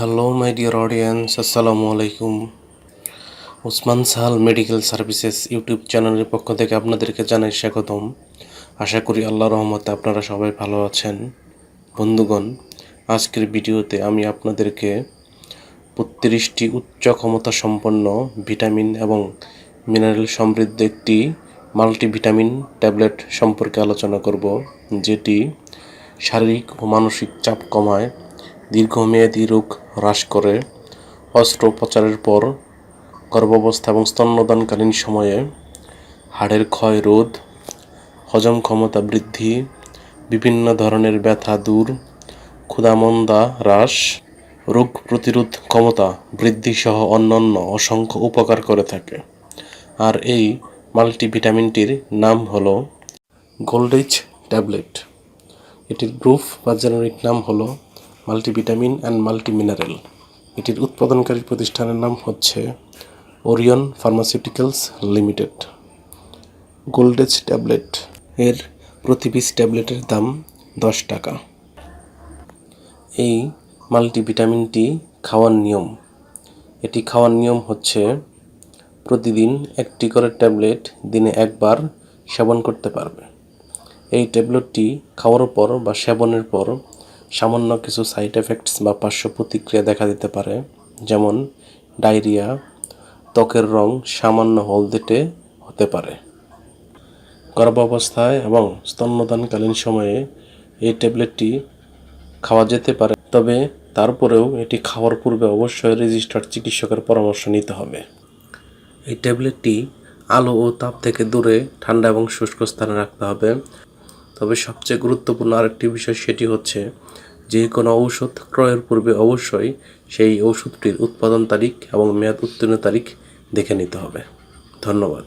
Hello my dear audience, আসসালামু আলাইকুম। Osman Sahal medical services YouTube চ্যানেলের পক্ষ থেকে আপনাদেরকে জানাই স্বাগতম। আশা করি আল্লাহর রহমতে আপনারা সবাই ভালো আছেন। বন্ধুগণ, আজকের ভিডিওতে আমি আপনাদেরকে 32টি উচ্চ ক্ষমতা সম্পন্ন ভিটামিন এবং মিনারেল সমৃদ্ধ একটি মাল্টিভিটামিন ট্যাবলেট সম্পর্কে আলোচনা করব, যেটি শারীরিক ও মানসিক চাপ কমায়, দীর্ঘমেয়াদী রোগ হ্রাস করে, অস্ত্রোপচারের পর, গর্ভাবস্থা এবং স্তন্যদানকালীন সময়ে হাড়ের ক্ষয় রোধ, হজম ক্ষমতা বৃদ্ধি, বিভিন্ন ধরনের ব্যথা দূর, ক্ষুধামন্দা হ্রাস, রোগ প্রতিরোধ ক্ষমতা বৃদ্ধি সহ অন্যান্য অসংখ্য উপকার করে থাকে। আর এই মাল্টিভিটামিনটির নাম হলো গোল্ডেজ ট্যাবলেট। এটির গ্রুপ বা জেনারিক নাম হলো মাল্টিভিটামিন অ্যান্ড মাল্টিমিনারেল। এটির উৎপাদনকারী প্রতিষ্ঠানের নাম হচ্ছে ওরিয়ন ফার্মাসিউটিক্যালস লিমিটেড। গোল্ডেজ ট্যাবলেট এর প্রতি পিস ট্যাবলেটের দাম 10 টাকা। এই মাল্টিভিটামিনটি খাওয়ার নিয়ম, এটি খাওয়ার নিয়ম হচ্ছে প্রতিদিন একটি করে ট্যাবলেট দিনে একবার সেবন করতে পারবে। এই ট্যাবলেটটি খাওয়ার পর বা সেবনের পর সামান্য কিছু সাইড এফেক্টস বা পার্শ্ব প্রতিক্রিয়া দেখা দিতে পারে, যেমন ডায়রিয়া, ত্বকের রং সামান্য হলদেটে হতে পারে। গর্ভাবস্থায় এবং স্তন্যদানকালীন সময়ে এই ট্যাবলেটটি খাওয়া যেতে পারে, তবে তারপরেও এটি খাওয়ার পূর্বে অবশ্যই রেজিস্টার্ড চিকিৎসকের পরামর্শ নিতে হবে। এই ট্যাবলেটটি আলো ও তাপ থেকে দূরে ঠান্ডা এবং শুষ্ক স্থানে রাখতে হবে। তবে সবচেয়ে গুরুত্বপূর্ণ আরেকটি বিষয়, সেটি হচ্ছে যে কোনো ঔষধ ক্রয়ের পূর্বে অবশ্যই সেই ওষুধটির উৎপাদন তারিখ এবং মেয়াদ উত্তীর্ণ তারিখ দেখে নিতে হবে। ধন্যবাদ।